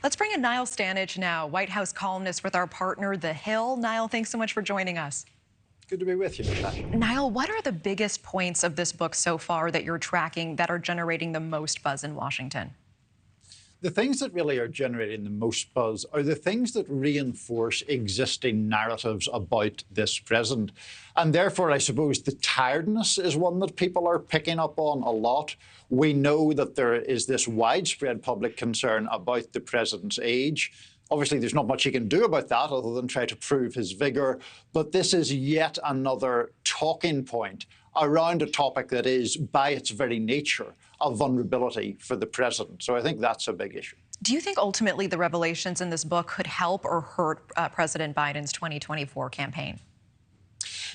Let's bring in Nichole Berlie now, White House columnist with our partner, The Hill. Nichole, thanks so much for joining us. Good to be with you, Natasha. Nichole, what are the biggest points of this book so far that you're tracking that are generating the most buzz in Washington? The things that really are generating the most buzz are the things that reinforce existing narratives about this president. And therefore, I suppose the tiredness is one that people are picking up on a lot. We know that there is this widespread public concern about the president's age. Obviously, there's not much he can do about that other than try to prove his vigour. But this is yet another talking point around a topic that is, by its very nature, a vulnerability for the president. So I think that's a big issue. Do you think ultimately the revelations in this book could help or hurt President Biden's 2024 campaign?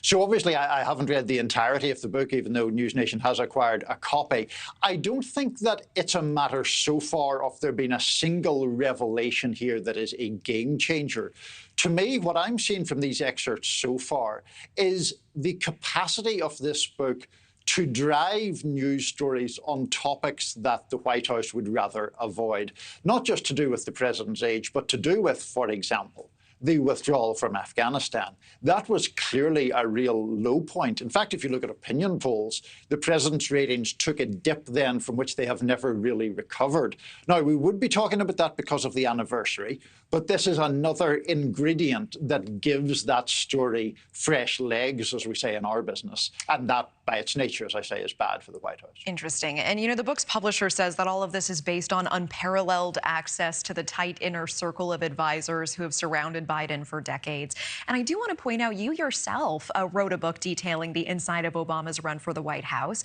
So obviously, I haven't read the entirety of the book, even though NewsNation has acquired a copy. I don't think that it's a matter so far of there being a single revelation here that is a game changer. To me, what I'm seeing from these excerpts so far is the capacity of this book to drive news stories on topics that the White House would rather avoid, not just to do with the president's age, but to do with, for example, the withdrawal from Afghanistan. That was clearly a real low point. In fact, if you look at opinion polls, the president's ratings took a dip then from which they have never really recovered. Now, we would be talking about that because of the anniversary, but this is another ingredient that gives that story fresh legs, as we say in our business. And that, by its nature, as I say, is bad for the White House. Interesting. And, you know, the book's publisher says that all of this is based on unparalleled access to the tight inner circle of advisors who have surrounded Biden for decades. And I do want to point out, you yourself wrote a book detailing the inside of Obama's run for the White House.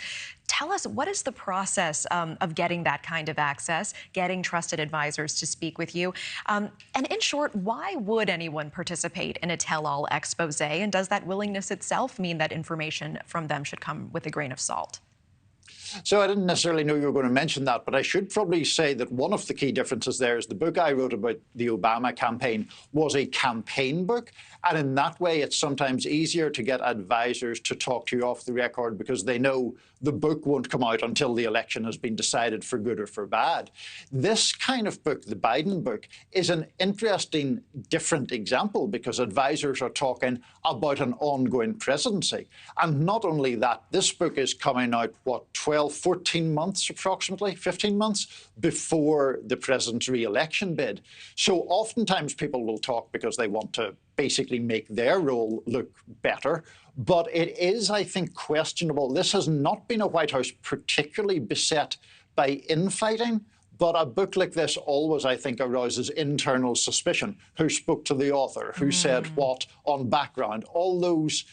Tell us, what is the process of getting that kind of access, getting trusted advisors to speak with you? And in short, why would anyone participate in a tell-all expose? And does that willingness itself mean that information from them should come with a grain of salt? So I didn't necessarily know you were going to mention that, but I should probably say that one of the key differences there is the book I wrote about the Obama campaign was a campaign book. And in that way, it's sometimes easier to get advisors to talk to you off the record because they know the book won't come out until the election has been decided for good or for bad. This kind of book, the Biden book, is an interesting, different example because advisors are talking about an ongoing presidency. And not only that, this book is coming out, 14 months approximately, 15 months before the president's re-election bid. So oftentimes people will talk because they want to basically make their role look better. But it is, I think, questionable. This has not been a White House particularly beset by infighting, but a book like this always, I think, arouses internal suspicion. Who spoke to the author? Who said what on background? All those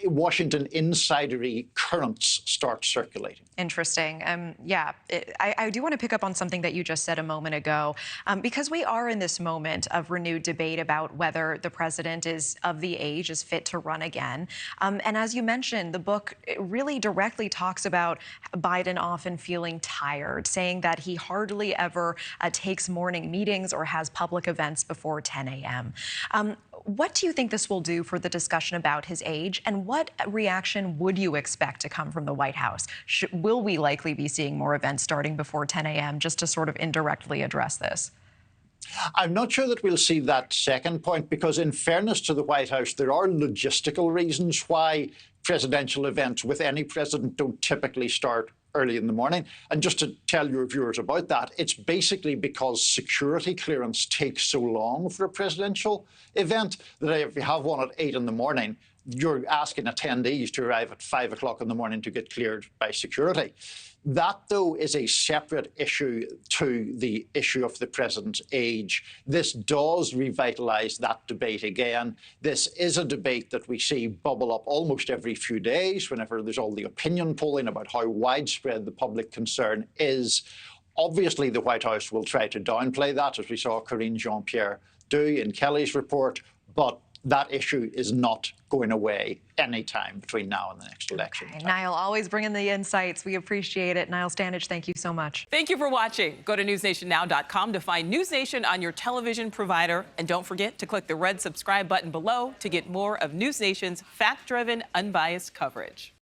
Washington insidery currents start circulating. Interesting. I do want to pick up on something that you just said a moment ago, because we are in this moment of renewed debate about whether the president is of the age, is fit to run again. And as you mentioned, the book really directly talks about Biden often feeling tired, saying that he hardly ever takes morning meetings or has public events before 10 a.m. What do you think this will do for the discussion about his age, and what reaction would you expect to come from the White House? Will we likely be seeing more events starting before 10 a.m. just to sort of indirectly address this? I'm not sure that we'll see that second point because, in fairness to the White House, there are logistical reasons why presidential events with any president don't typically start early in the morning. And just to tell your viewers about that, it's basically because security clearance takes so long for a presidential event that if you have one at 8 in the morning, you're asking attendees to arrive at 5 o'clock in the morning to get cleared by security. That, though, is a separate issue to the issue of the president's age. This does revitalise that debate again. This is a debate that we see bubble up almost every few days whenever there's all the opinion polling about how widespread the public concern is. Obviously, the White House will try to downplay that, as we saw Karine Jean-Pierre do in Kelly's report, but that issue is not going away anytime between now and the next election. Okay. Nichole, always bringing the insights. We appreciate it. Nichole Berlie, thank you so much. Thank you for watching. Go to newsnationnow.com to find NewsNation on your television provider. And don't forget to click the red subscribe button below to get more of NewsNation's fact-driven, unbiased coverage.